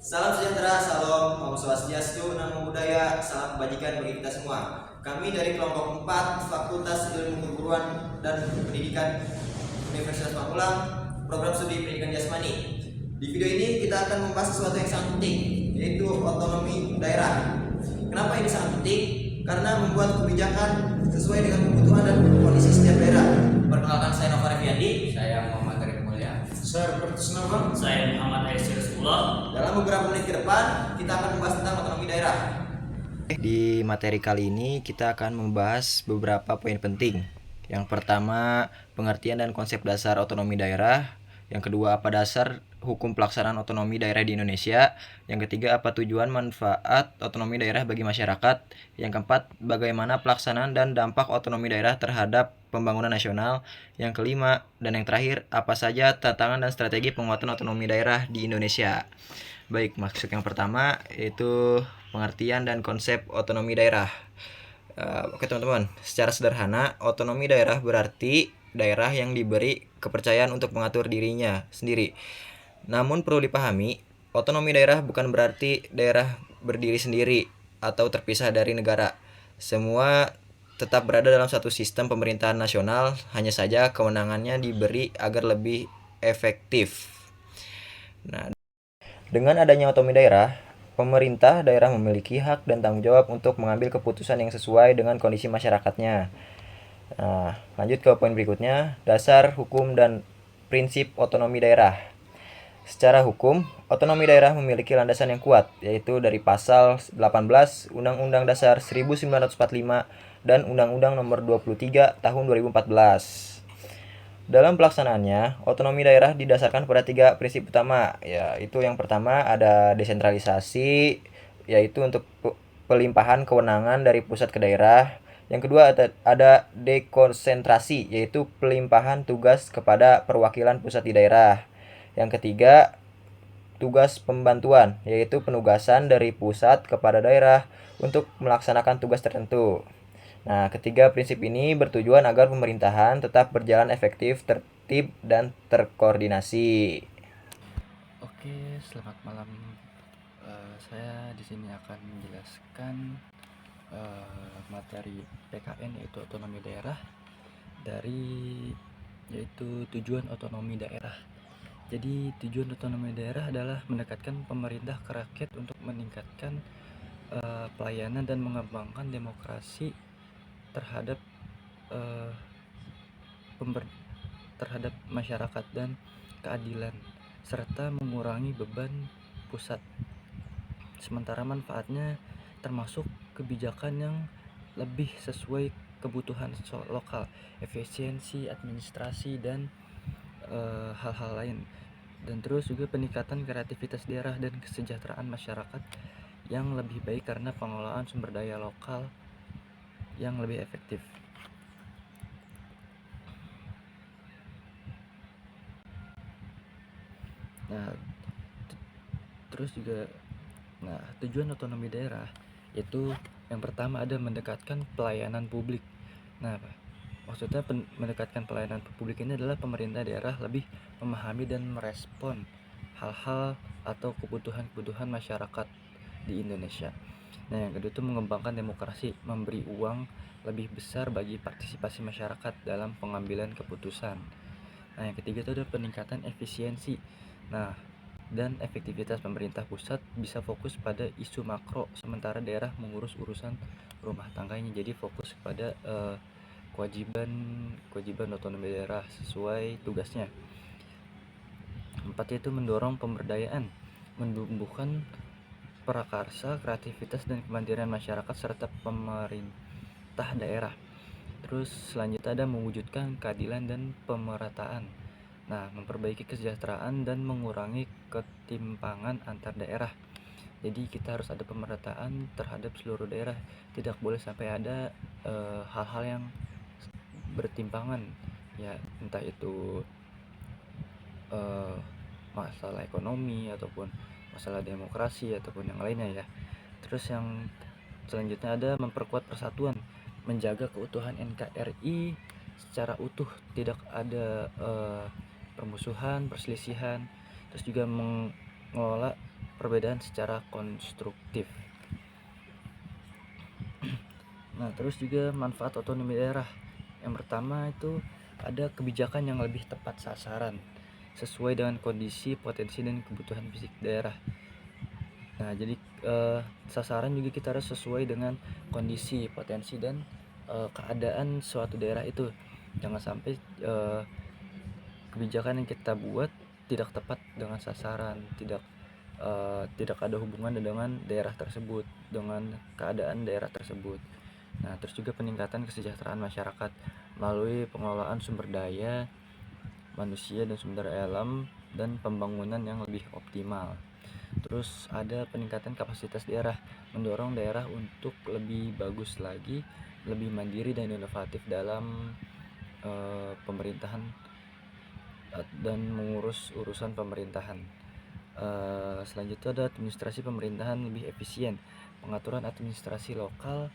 Salam sejahtera, salam, Om Swastiastu, Namo Buddhaya, salam kebajikan bagi kita semua. Kami dari kelompok 4 Fakultas Ilmu Keguruan dan Pendidikan Universitas Pamulang, program studi pendidikan jasmani. Di video ini kita akan membahas sesuatu yang sangat penting, yaitu otonomi daerah. Kenapa ini sangat penting? Karena membuat kebijakan sesuai dengan kebutuhan dan kondisi setiap daerah. Perkenalkan, saya Nova Reviandi. Saya Muhammad Arif Mulya. Saya Bertus Nama. Saya Muhammad Aisyah Rasulullah. Dalam beberapa menit ke depan, kita akan membahas tentang otonomi daerah. Di materi kali ini kita akan membahas beberapa poin penting. Yang pertama, pengertian dan konsep dasar otonomi daerah. Yang kedua, apa dasar hukum pelaksanaan otonomi daerah di Indonesia. Yang ketiga, apa tujuan manfaat otonomi daerah bagi masyarakat. Yang keempat, bagaimana pelaksanaan dan dampak otonomi daerah terhadap pembangunan nasional. Yang kelima, dan yang terakhir, apa saja tantangan dan strategi penguatan otonomi daerah di Indonesia. Baik, maksud yang pertama yaitu pengertian dan konsep otonomi daerah. Oke teman-teman, secara sederhana, otonomi daerah berarti daerah yang diberi kepercayaan untuk mengatur dirinya sendiri. Namun perlu dipahami, otonomi daerah bukan berarti daerah berdiri sendiri atau terpisah dari negara. Semua tetap berada dalam satu sistem pemerintahan nasional, hanya saja kewenangannya diberi agar lebih efektif. Nah, dengan adanya otonomi daerah, pemerintah daerah memiliki hak dan tanggung jawab untuk mengambil keputusan yang sesuai dengan kondisi masyarakatnya. Nah, lanjut ke poin berikutnya, dasar hukum dan prinsip otonomi daerah. Secara hukum, otonomi daerah memiliki landasan yang kuat, yaitu dari pasal 18 Undang-Undang Dasar 1945 dan Undang-Undang Nomor 23 Tahun 2014. Dalam pelaksanaannya, otonomi daerah didasarkan pada 3 prinsip utama, yaitu yang pertama ada desentralisasi, yaitu untuk pelimpahan kewenangan dari pusat ke daerah. Yang kedua ada dekonsentrasi, yaitu pelimpahan tugas kepada perwakilan pusat di daerah. Yang ketiga, tugas pembantuan, yaitu penugasan dari pusat kepada daerah untuk melaksanakan tugas tertentu. Nah, ketiga prinsip ini bertujuan agar pemerintahan tetap berjalan efektif, tertib, dan terkoordinasi. Oke, selamat malam. Saya di sini akan menjelaskan materi PKN yaitu otonomi daerah yaitu tujuan otonomi daerah. Jadi tujuan otonomi daerah adalah mendekatkan pemerintah ke rakyat untuk meningkatkan pelayanan dan mengembangkan demokrasi terhadap terhadap masyarakat dan keadilan serta mengurangi beban pusat. Sementara manfaatnya termasuk kebijakan yang lebih sesuai kebutuhan lokal, efisiensi administrasi dan hal-hal lain. Dan terus juga peningkatan kreativitas daerah dan kesejahteraan masyarakat yang lebih baik karena pengelolaan sumber daya lokal yang lebih efektif. Nah, terus juga tujuan otonomi daerah itu yang pertama ada mendekatkan pelayanan publik. Nah, maksudnya mendekatkan pelayanan publik ini adalah pemerintah daerah lebih memahami dan merespon hal-hal atau kebutuhan-kebutuhan masyarakat di Indonesia. Nah, yang kedua itu mengembangkan demokrasi, memberi uang lebih besar bagi partisipasi masyarakat dalam pengambilan keputusan. Nah, yang ketiga itu ada peningkatan efisiensi. Nah, dan efektivitas pemerintah pusat bisa fokus pada isu makro, sementara daerah mengurus urusan rumah tangganya. Jadi fokus pada kewajiban otonomi daerah sesuai tugasnya. Empat itu mendorong pemberdayaan, menumbuhkan prakarsa, kreativitas dan kemandirian masyarakat serta pemerintah daerah. Terus selanjutnya ada mewujudkan keadilan dan pemerataan. Nah, memperbaiki kesejahteraan dan mengurangi ketimpangan antar daerah. Jadi kita harus ada pemerataan terhadap seluruh daerah. Tidak boleh sampai ada hal-hal yang bertimpangan, ya entah itu masalah ekonomi ataupun masalah demokrasi ataupun yang lainnya ya. Terus yang selanjutnya ada memperkuat persatuan, menjaga keutuhan NKRI secara utuh, tidak ada permusuhan, perselisihan. terus juga mengelola perbedaan secara konstruktif. Nah, terus juga manfaat otonomi daerah. Yang pertama itu ada kebijakan yang lebih tepat sasaran sesuai dengan kondisi, potensi, dan kebutuhan fisik daerah. Nah, jadi sasaran juga kita harus sesuai dengan kondisi, potensi, dan keadaan suatu daerah itu. Jangan sampai kebijakan yang kita buat tidak tepat dengan sasaran, tidak ada hubungan dengan daerah tersebut, dengan keadaan daerah tersebut. Nah, terus juga peningkatan kesejahteraan masyarakat melalui pengelolaan sumber daya manusia dan sumber daya alam dan pembangunan yang lebih optimal. Terus ada peningkatan kapasitas daerah, mendorong daerah untuk lebih bagus lagi, lebih mandiri dan inovatif dalam pemerintahan dan mengurus urusan pemerintahan. Selanjutnya ada administrasi pemerintahan lebih efisien, pengaturan administrasi lokal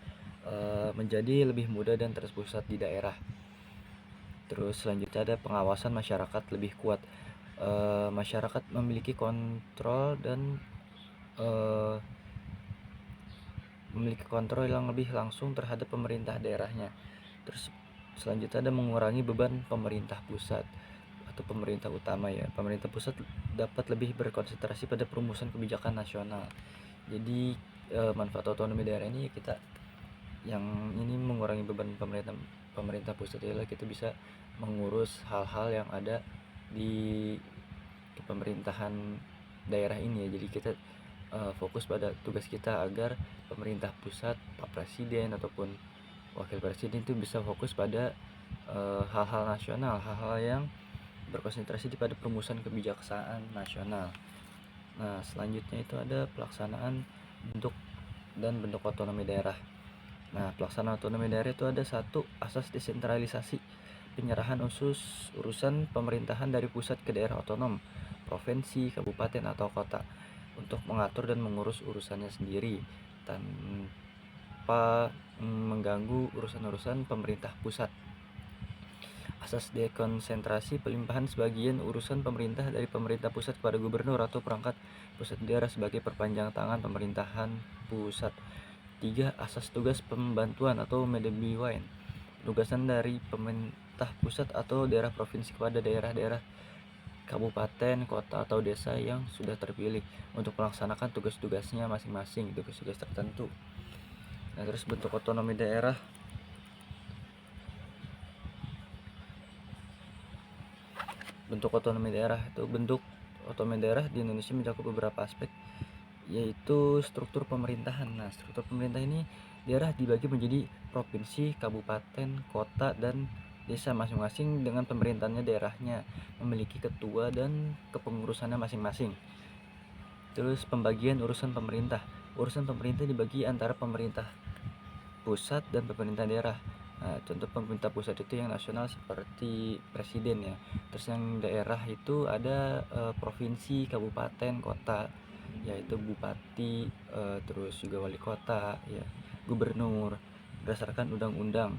menjadi lebih mudah dan terpusat di daerah. Terus selanjutnya ada pengawasan masyarakat lebih kuat. Masyarakat memiliki kontrol dan memiliki kontrol yang lebih langsung terhadap pemerintah daerahnya. Terus selanjutnya ada mengurangi beban pemerintah pusat atau pemerintah utama ya. Pemerintah pusat dapat lebih berkonsentrasi pada perumusan kebijakan nasional. Jadi manfaat otonomi daerah ini kita yang ini mengurangi beban pemerintah pusat adalah kita bisa mengurus hal-hal yang ada di pemerintahan daerah ini ya. Jadi kita fokus pada tugas kita agar pemerintah pusat, Pak Presiden ataupun Wakil Presiden itu bisa fokus pada hal-hal nasional, hal-hal yang berkonsentrasi pada perumusan kebijaksanaan nasional. Nah, selanjutnya itu ada pelaksanaan bentuk otonomi daerah. Nah, pelaksanaan otonomi daerah itu ada satu, asas desentralisasi, penyerahan urusan pemerintahan dari pusat ke daerah otonom, provinsi, kabupaten, atau kota untuk mengatur dan mengurus urusannya sendiri tanpa mengganggu urusan-urusan pemerintah pusat. Asas dekonsentrasi, pelimpahan sebagian urusan pemerintah dari pemerintah pusat kepada gubernur atau perangkat pusat daerah sebagai perpanjang tangan pemerintahan pusat. 3. Asas tugas pembantuan atau Medebiwain, tugasan dari pemerintah pusat atau daerah provinsi kepada daerah-daerah kabupaten, kota, atau desa yang sudah terpilih untuk melaksanakan tugas-tugasnya masing-masing, tugas-tugas tertentu. Nah, terus bentuk otonomi daerah. Bentuk otonomi daerah di Indonesia mencakup beberapa aspek, yaitu struktur pemerintahan. Nah, struktur pemerintah ini daerah dibagi menjadi provinsi, kabupaten, kota, dan desa masing-masing dengan pemerintahannya daerahnya, memiliki ketua dan kepengurusannya masing-masing. Terus pembagian urusan pemerintah. Urusan pemerintah dibagi antara pemerintah pusat dan pemerintah daerah. Nah, contoh pemerintah pusat itu yang nasional seperti presiden ya. Terus yang daerah itu ada provinsi, kabupaten, kota, yaitu bupati, terus juga wali kota ya, gubernur berdasarkan undang-undang.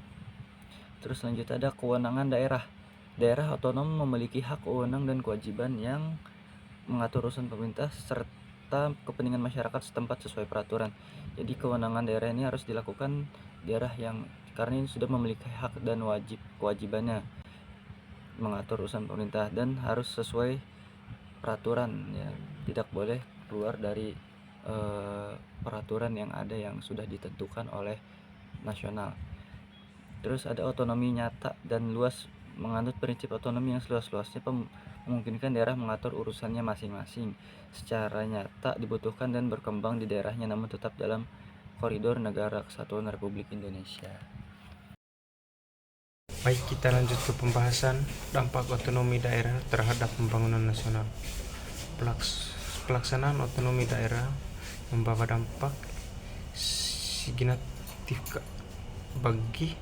Terus selanjutnya ada kewenangan daerah. Daerah otonom memiliki hak, wewenang, dan kewajiban yang mengatur urusan pemerintah serta kepentingan masyarakat setempat sesuai peraturan. Jadi kewenangan daerah ini harus dilakukan daerah yang karena ini sudah memiliki hak dan kewajibannya mengatur urusan pemerintah dan harus sesuai peraturan ya, tidak boleh keluar dari peraturan yang ada yang sudah ditentukan oleh nasional. Terus ada otonomi nyata dan luas, menganut prinsip otonomi yang seluas-luasnya memungkinkan daerah mengatur urusannya masing-masing secara nyata dibutuhkan dan berkembang di daerahnya, namun tetap dalam koridor Negara Kesatuan Republik Indonesia. Baik, kita lanjut ke pembahasan dampak otonomi daerah terhadap pembangunan nasional. Pelaksanaan otonomi daerah membawa dampak signifikan bagi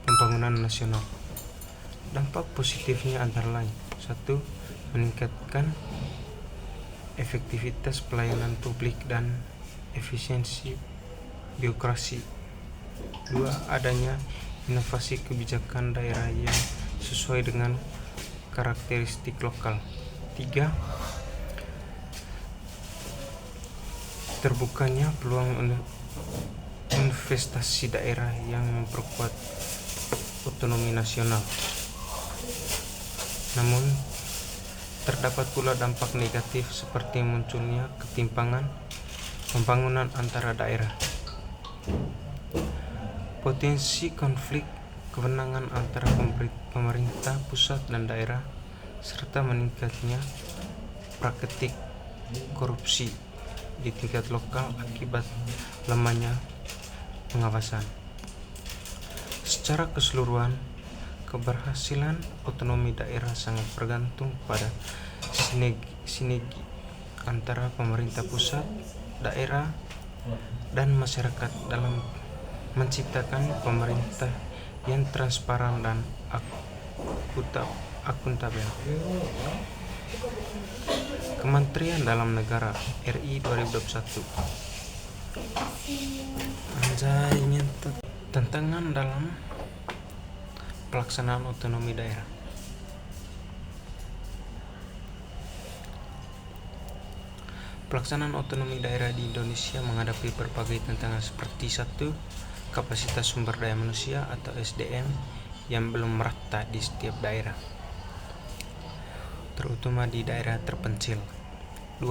pembangunan nasional. Dampak positifnya antara lain: 1. Meningkatkan efektivitas pelayanan publik dan efisiensi birokrasi. 2. Adanya inovasi kebijakan daerah yang sesuai dengan karakteristik lokal. 3. terbukanya peluang investasi daerah yang memperkuat otonomi nasional. Namun, terdapat pula dampak negatif seperti munculnya ketimpangan pembangunan antara daerah, potensi konflik kewenangan antara pemerintah pusat dan daerah, serta meningkatnya praktik korupsi di tingkat lokal akibat lemahnya pengawasan. Secara keseluruhan, keberhasilan otonomi daerah sangat bergantung pada sinergi antara pemerintah pusat, daerah, dan masyarakat dalam menciptakan pemerintah yang transparan dan akuntabel. Kementerian Dalam Negara RI 2021. Tantangan dalam pelaksanaan otonomi daerah. Pelaksanaan otonomi daerah di Indonesia menghadapi berbagai tantangan seperti 1. Kapasitas sumber daya manusia atau SDM yang belum merata di setiap daerah, terutama di daerah terpencil. 2.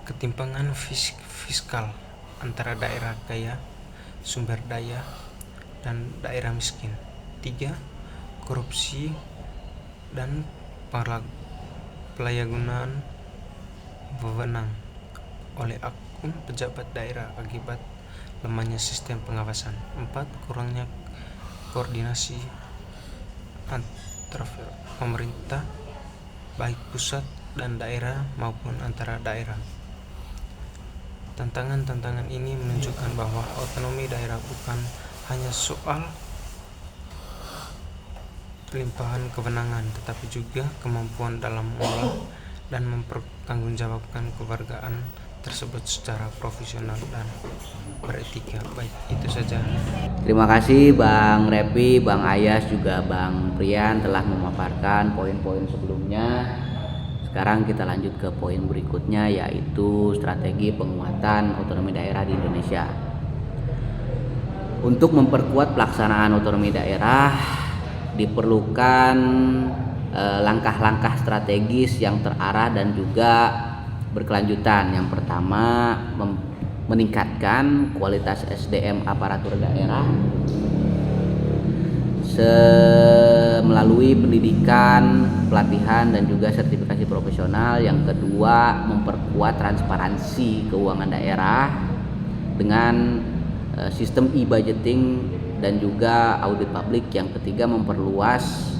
Ketimpangan fiskal antara daerah kaya sumber daya dan daerah miskin. 3. Korupsi dan penyalahgunaan wewenang oleh oknum pejabat daerah akibat lemahnya sistem pengawasan. 4. Kurangnya koordinasi antara pemerintah baik pusat dan daerah maupun antara daerah. Tantangan-tantangan ini menunjukkan bahwa otonomi daerah bukan hanya soal limpahan kewenangan, tetapi juga kemampuan dalam mengolah dan mempertanggungjawabkan kewargaan tersebut secara profesional dan beretika. Baik, itu saja. Terima kasih Bang Repi, Bang Ayas, juga Bang Prian telah memaparkan poin-poin sebelumnya. Sekarang kita lanjut ke poin berikutnya, yaitu strategi penguatan otonomi daerah di Indonesia. Untuk memperkuat pelaksanaan otonomi daerah diperlukan langkah-langkah strategis yang terarah dan juga berkelanjutan. Yang pertama, meningkatkan kualitas SDM aparatur daerah melalui pendidikan, pelatihan, dan juga sertifikasi profesional. Yang kedua, memperkuat transparansi keuangan daerah dengan sistem e-budgeting dan juga audit publik. Yang ketiga, memperluas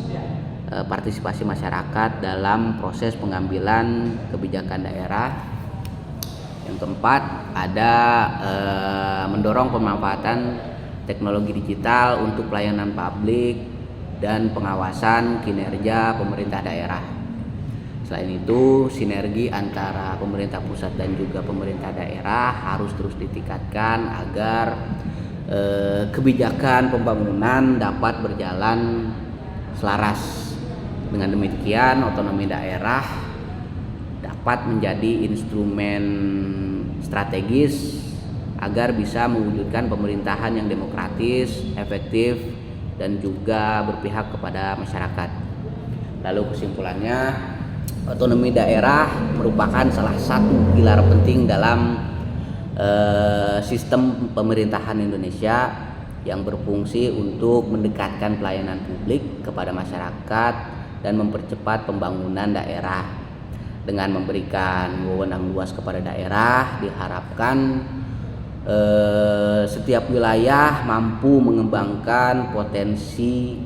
partisipasi masyarakat dalam proses pengambilan kebijakan daerah. Yang keempat, ada mendorong pemanfaatan teknologi digital untuk pelayanan publik dan pengawasan kinerja pemerintah daerah. Selain itu, sinergi antara pemerintah pusat dan juga pemerintah daerah harus terus ditingkatkan agar kebijakan pembangunan dapat berjalan selaras. Dengan demikian, otonomi daerah dapat menjadi instrumen strategis agar bisa mewujudkan pemerintahan yang demokratis, efektif, dan juga berpihak kepada masyarakat. Lalu kesimpulannya, otonomi daerah merupakan salah satu pilar penting dalam sistem pemerintahan Indonesia yang berfungsi untuk mendekatkan pelayanan publik kepada masyarakat dan mempercepat pembangunan daerah. Dengan memberikan wewenang luas kepada daerah, diharapkan setiap wilayah mampu mengembangkan potensi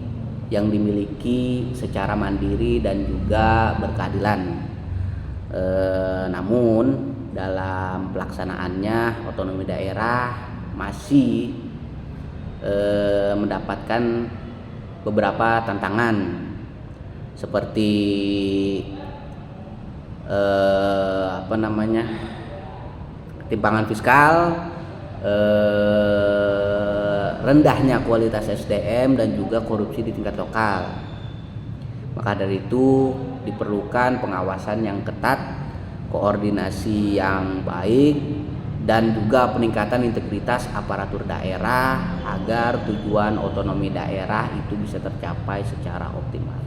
yang dimiliki secara mandiri dan juga berkeadilan. Namun dalam pelaksanaannya, otonomi daerah masih mendapatkan beberapa tantangan seperti ketimpangan fiskal, rendahnya kualitas SDM, dan juga korupsi di tingkat lokal. Maka dari itu diperlukan pengawasan yang ketat, koordinasi yang baik, dan juga peningkatan integritas aparatur daerah agar tujuan otonomi daerah itu bisa tercapai secara optimal.